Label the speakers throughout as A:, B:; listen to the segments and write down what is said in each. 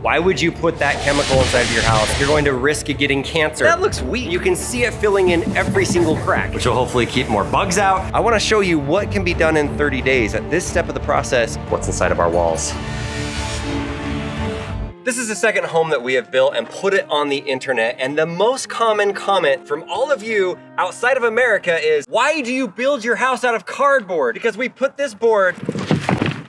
A: Why would you put that chemical inside of your house? You're going to risk getting cancer. That looks weak. You can see it filling in every single crack, which will hopefully keep more bugs out. I want to show you what can be done in 30 days. At this step of the process, what's inside of our walls. This is the second home that we have built and put it on the internet. And the most common comment from all of you outside of America is, why do you build your house out of cardboard? Because we put this board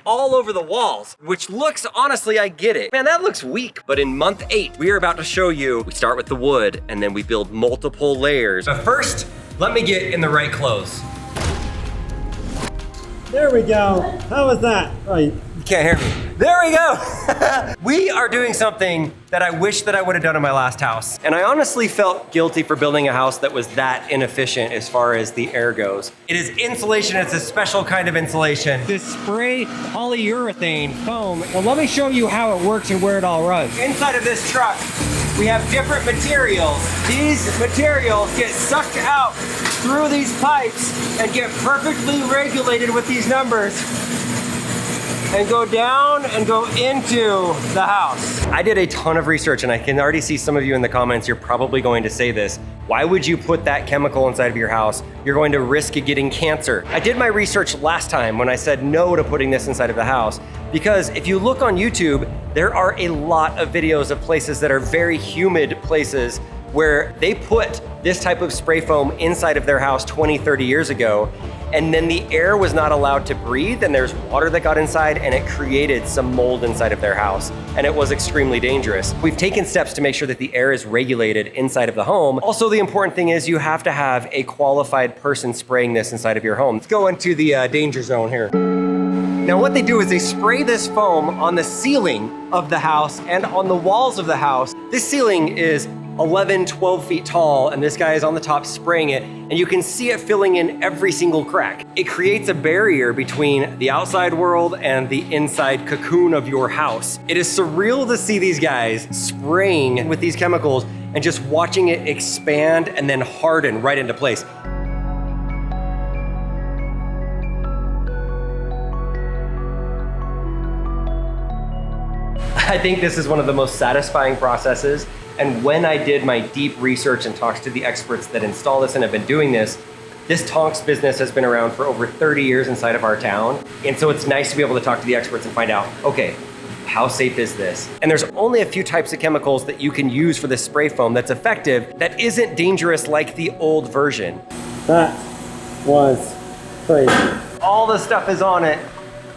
A: all over the walls, which looks, honestly, I get it. Man, that looks weak. But in month 8, we are about to show you, we start with the wood and then we build multiple layers. But first, let me get in the right clothes.
B: There we go. How was that? Right.
A: You can't hear me. There we go. We are doing something that I wish that I would have done in my last house. And I honestly felt guilty for building a house that was that inefficient as far as the air goes. It is insulation, it's a special kind of insulation. This spray polyurethane foam. Well, let me show you how it works and where it all runs. Inside of this truck, we have different materials. These materials get sucked out through these pipes and get perfectly regulated with these numbers and go down and go into the house. I did a ton of research and I can already see some of you in the comments, you're probably going to say this. Why would you put that chemical inside of your house? You're going to risk getting cancer. I did my research last time when I said no to putting this inside of the house, because if you look on YouTube, there are a lot of videos of places that are very humid places where they put this type of spray foam inside of their house 20, 30 years ago, and then the air was not allowed to breathe, and there's water that got inside, and it created some mold inside of their house, and it was extremely dangerous. We've taken steps to make sure that the air is regulated inside of the home. Also, the important thing is you have to have a qualified person spraying this inside of your home. Let's go into the danger zone here. Now what they do is they spray this foam on the ceiling of the house and on the walls of the house. This ceiling is 11, 12 feet tall, and this guy is on the top spraying it, and you can see it filling in every single crack. It creates a barrier between the outside world and the inside cocoon of your house. It is surreal to see these guys spraying with these chemicals and just watching it expand and then harden right into place. I think this is one of the most satisfying processes. And when I did my deep research and talked to the experts that install this and have been doing this Tonks business has been around for over 30 years inside of our town. And so it's nice to be able to talk to the experts and find out, okay, how safe is this? And there's only a few types of chemicals that you can use for this spray foam that's effective, that isn't dangerous like the old version.
B: That was crazy.
A: All the stuff is on it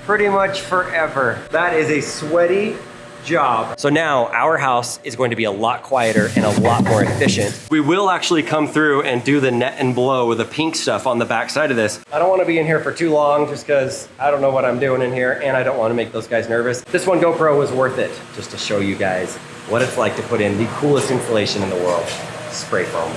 A: pretty much forever. That is a sweaty job. So now our house is going to be a lot quieter and a lot more efficient. We will actually come through and do the net and blow with the pink stuff on the back side of this. I don't want to be in here for too long just because I don't know what I'm doing in here and I don't want to make those guys nervous. This one GoPro was worth it just to show you guys what it's like to put in the coolest insulation in the world, spray foam.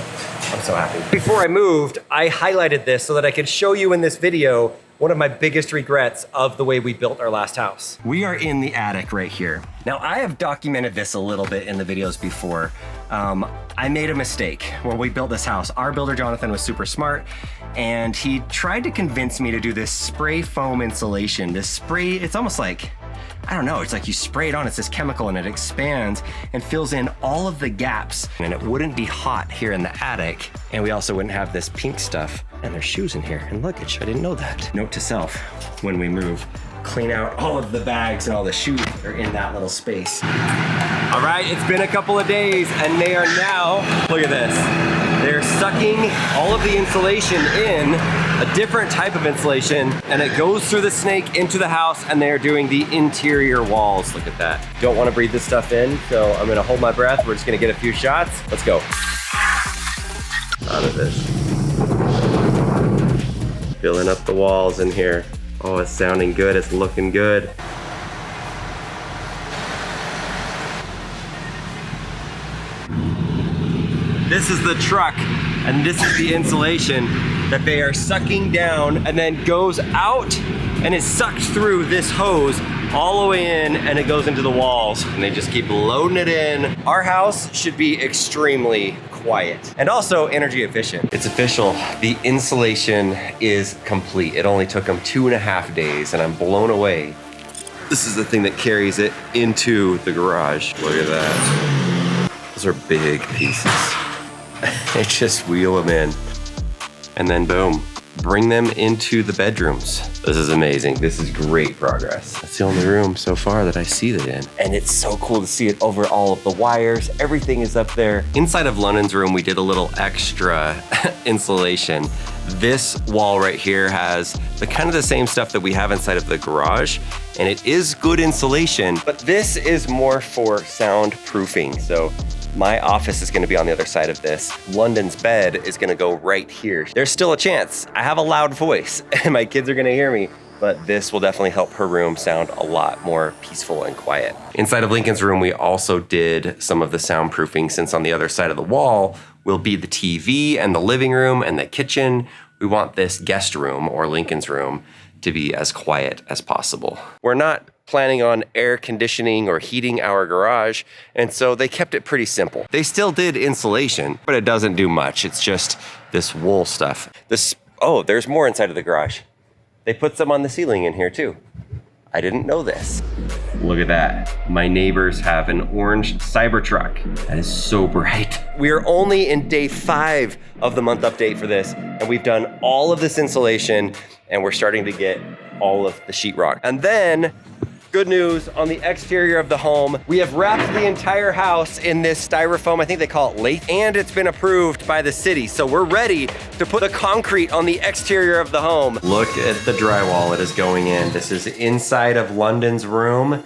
A: I'm so happy. Before I moved, I highlighted this so that I could show you in this video one of my biggest regrets of the way we built our last house. We are in the attic right here. Now, I have documented this a little bit in the videos before. I made a mistake when we built this house. Our builder, Jonathan, was super smart, and he tried to convince me to do this spray foam insulation. This spray, it's almost like, I don't know, it's like you spray it on, it's this chemical and it expands and fills in all of the gaps, and it wouldn't be hot here in the attic. And we also wouldn't have this pink stuff. And there's shoes in here and luggage, I didn't know that. Note to self, when we move, clean out all of the bags and all the shoes that are in that little space. All right, it's been a couple of days and they are now, look at this. They're sucking all of the insulation in, a different type of insulation, and it goes through the snake into the house, and they're doing the interior walls. Look at that. Don't want to breathe this stuff in, so I'm gonna hold my breath. We're just gonna get a few shots. Let's go. Out of this. Filling up the walls in here. Oh, it's sounding good, it's looking good. This is the truck, and this is the insulation that they are sucking down and then goes out and is sucked through this hose all the way in, and it goes into the walls, and they just keep loading it in. Our house should be extremely quiet and also energy efficient. It's official, the insulation is complete. It only took them 2.5 days, and I'm blown away This is the thing that carries it into the garage. Look at that. Those are big pieces. They just wheel them in. And then boom, bring them into the bedrooms. This is amazing. This is great progress. That's the only room so far that I see that in. And it's so cool to see it over all of the wires. Everything is up there. Inside of London's room, we did a little extra insulation. This wall right here has the kind of the same stuff that we have inside of the garage, and it is good insulation, but this is more for soundproofing. So my office is gonna be on the other side of this. London's bed is gonna go right here. There's still a chance. I have a loud voice and my kids are gonna hear me, but this will definitely help her room sound a lot more peaceful and quiet. Inside of Lincoln's room, we also did some of the soundproofing, since on the other side of the wall will be the TV and the living room and the kitchen. We want this guest room, or Lincoln's room, to be as quiet as possible. We're not planning on air conditioning or heating our garage, and so they kept it pretty simple. They still did insulation, but it doesn't do much. It's just this wool stuff. Oh, there's more inside of the garage. They put some on the ceiling in here too. I didn't know this. Look at that. My neighbors have an orange Cybertruck. That is so bright. We are only in day 5 of the month update for this, and we've done all of this insulation, and we're starting to get all of the sheetrock. And then, good news on the exterior of the home. We have wrapped the entire house in this styrofoam, I think they call it lath, and it's been approved by the city. So we're ready to put the concrete on the exterior of the home. Look at the drywall it is going in. This is inside of London's room.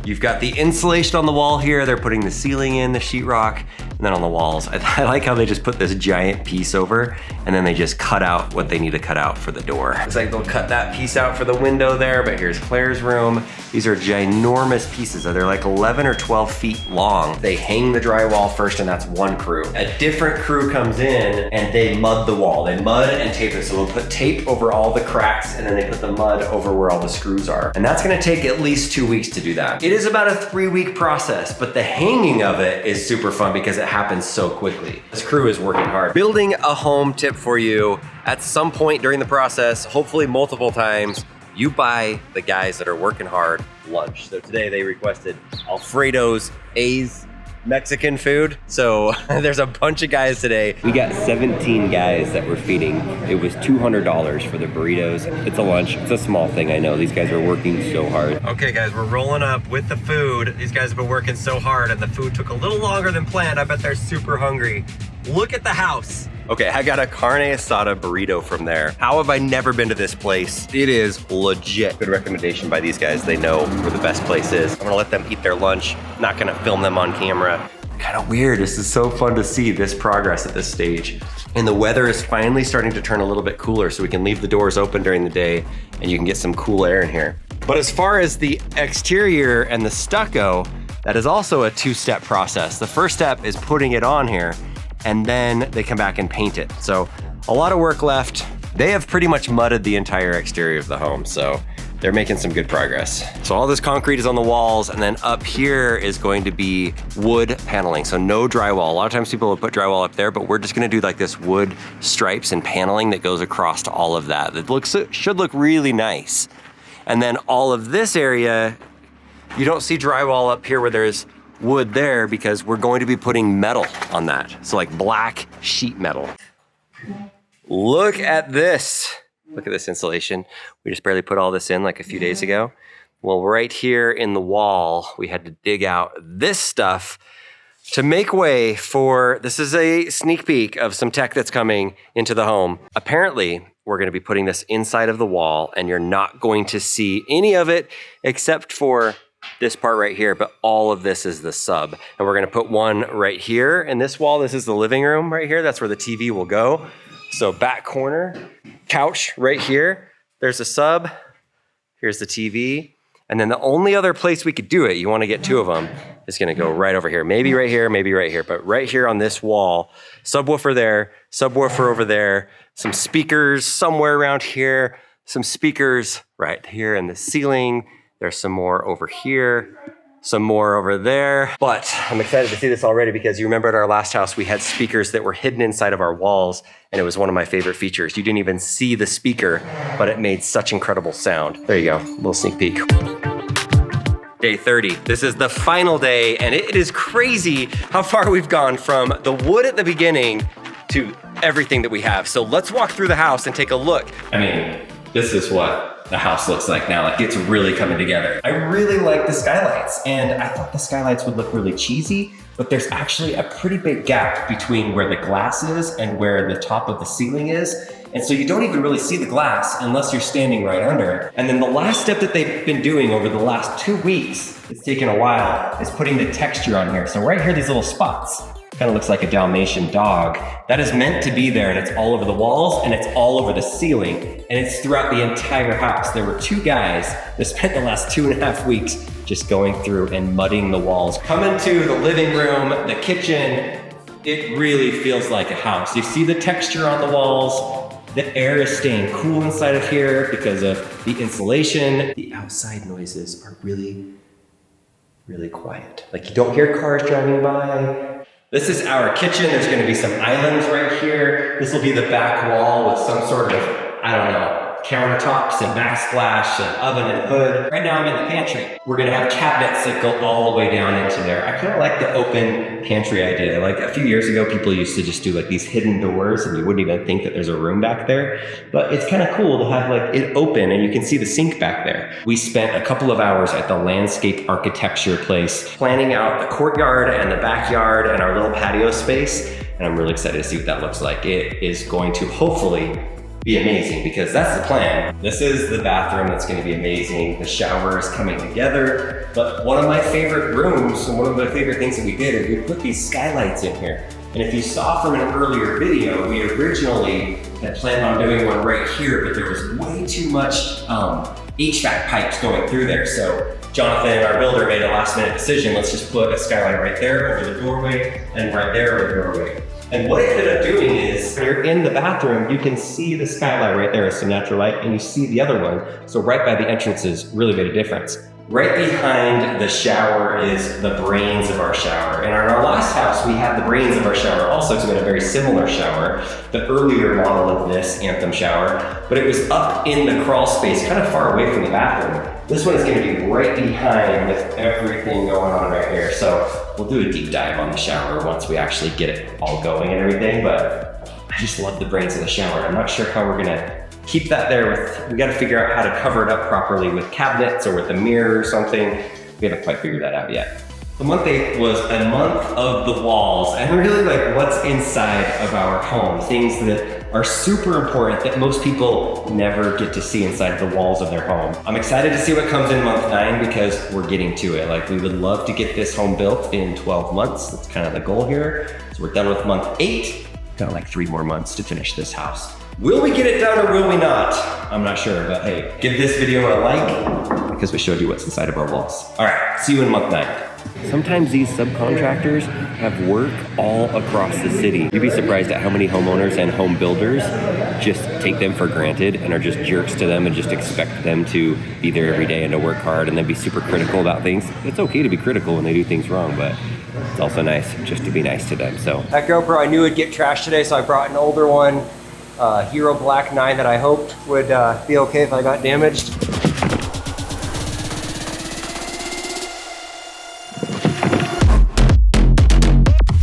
A: You've got the insulation on the wall here. They're putting the ceiling in, the sheetrock, and then on the walls. I like how they just put this giant piece over, and then they just cut out what they need to cut out for the door. Looks like they'll cut that piece out for the window there, but here's Claire's room. These are ginormous pieces. They're like 11 or 12 feet long. They hang the drywall first, and that's one crew. A different crew comes in, and they mud the wall. They mud and tape it. So they'll put tape over all the cracks, and then they put the mud over where all the screws are. And that's gonna take at least 2 weeks to do that. It is about a 3-week process, but the hanging of it is super fun because it happens so quickly. This crew is working hard. Building a home tip for you: at some point during the process, hopefully multiple times, you buy the guys that are working hard lunch. So today they requested Alfredo's A's Mexican food. So there's a bunch of guys today. We got 17 guys that we're feeding. It was $200 for the burritos. It's a lunch. It's a small thing, I know. These guys are working so hard. Okay guys, we're rolling up with the food. These guys have been working so hard, and the food took a little longer than planned. I bet they're super hungry. Look at the house. Okay, I got a carne asada burrito from there. How have I never been to this place? It is legit. Good recommendation by these guys. They know where the best place is. I'm gonna let them eat their lunch. Not gonna film them on camera. Kind of weird. This is so fun to see this progress at this stage. And the weather is finally starting to turn a little bit cooler, so we can leave the doors open during the day and you can get some cool air in here. But as far as the exterior and the stucco, that is also a 2-step process. The first step is putting it on here, and then they come back and paint it. So a lot of work left. They have pretty much mudded the entire exterior of the home, so they're making some good progress. So all this concrete is on the walls, and then up here is going to be wood paneling, so no drywall. A lot of times people will put drywall up there, but we're just gonna do like this wood stripes and paneling that goes across to all of that. It should look really nice. And then all of this area, you don't see drywall up here where there's wood there, because we're going to be putting metal on that. So like black sheet metal. Look at this. Look at this insulation. We just barely put all this in like a few days ago. Well, right here in the wall, we had to dig out this stuff to make way for, this is a sneak peek of some tech that's coming into the home. Apparently, we're gonna be putting this inside of the wall, and you're not going to see any of it except for this part right here, but all of this is the sub. And we're gonna put one right here in this wall. This is the living room right here. That's where the TV will go. So back corner, couch right here. There's a sub. Here's the TV. And then the only other place we could do it, you wanna get 2 of them, is gonna go right over here. Maybe right here, maybe right here, but right here on this wall. Subwoofer there, subwoofer over there, some speakers somewhere around here, some speakers right here in the ceiling. There's some more over here, some more over there. But I'm excited to see this already, because you remember at our last house, we had speakers that were hidden inside of our walls, and it was one of my favorite features. You didn't even see the speaker, but it made such incredible sound. There you go, a little sneak peek. day 30. This is the final day, and it is crazy how far we've gone from the wood at the beginning to everything that we have. So let's walk through the house and take a look. I mean, this is what the house looks like now. Like, it's really coming together. I really like the skylights, and I thought the skylights would look really cheesy, but there's actually a pretty big gap between where the glass is and where the top of the ceiling is. And so you don't even really see the glass unless you're standing right under it. And then the last step that they've been doing over the last 2 weeks, it's taken a while, is putting the texture on here. So right here, these little spots, kind of looks like a Dalmatian dog. That is meant to be there, and it's all over the walls and it's all over the ceiling, and it's throughout the entire house. There were 2 guys that spent the last 2.5 weeks just going through and mudding the walls. Coming to the living room, the kitchen, it really feels like a house. You see the texture on the walls. The air is staying cool inside of here because of the insulation. The outside noises are really, really quiet. Like, you don't hear cars driving by. This is our kitchen. There's gonna be some islands right here. This will be the back wall with some sort of, I don't know, countertops and backsplash and oven and hood. Right now I'm in the pantry. We're gonna have cabinets that go all the way down into there. I kind of like the open pantry idea. Like, a few years ago, people used to just do like these hidden doors and you wouldn't even think that there's a room back there. But it's kind of cool to have like it open and you can see the sink back there. We spent a couple of hours at the landscape architecture place planning out the courtyard and the backyard and our little patio space. And I'm really excited to see what that looks like. It is going to hopefully be amazing, because that's the plan. This is the bathroom that's gonna be amazing. The shower is coming together. But one of my favorite rooms, and one of my favorite things that we did, is we put these skylights in here. And if you saw from an earlier video, we originally had planned on doing one right here, but there was way too much HVAC pipes going through there. So Jonathan, our builder, made a last minute decision. Let's just put a skylight right there over the doorway and right there over the doorway. And what it ended up doing is, when you're in the bathroom, you can see the skylight right there as some natural light, and you see the other one. So right by the entrances really made a difference. Right behind the shower is the brains of our shower. And in our last house, we had the brains of our shower also, because we had a very similar shower, the earlier model of this Anthem shower, but it was up in the crawl space, kind of far away from the bathroom. This one is going to be right behind with everything going on right here. So we'll do a deep dive on the shower once we actually get it all going and everything, but I just love the brains of the shower. I'm not sure how we're gonna keep that there. We gotta figure out how to cover it up properly with cabinets or with a mirror or something. We haven't quite figured that out yet. The month 8 was a month of the walls and really like what's inside of our home. Things that are super important that most people never get to see inside the walls of their home. I'm excited to see what comes in month 9 because we're getting to it. Like, we would love to get this home built in 12 months. That's kind of the goal here. So we're done with month 8. Got like 3 more months to finish this house. Will we get it done or will we not? I'm not sure, but hey, give this video a like because we showed you what's inside of our walls. All right, see you in month 9. Sometimes these subcontractors have work all across the city. You'd be surprised at how many homeowners and home builders just take them for granted and are just jerks to them and just expect them to be there every day and to work hard and then be super critical about things. It's okay to be critical when they do things wrong, but it's also nice just to be nice to them. So that GoPro, I knew it'd get trashed today, so I brought an older one, Hero Black 9, that I hoped would be okay if I got damaged.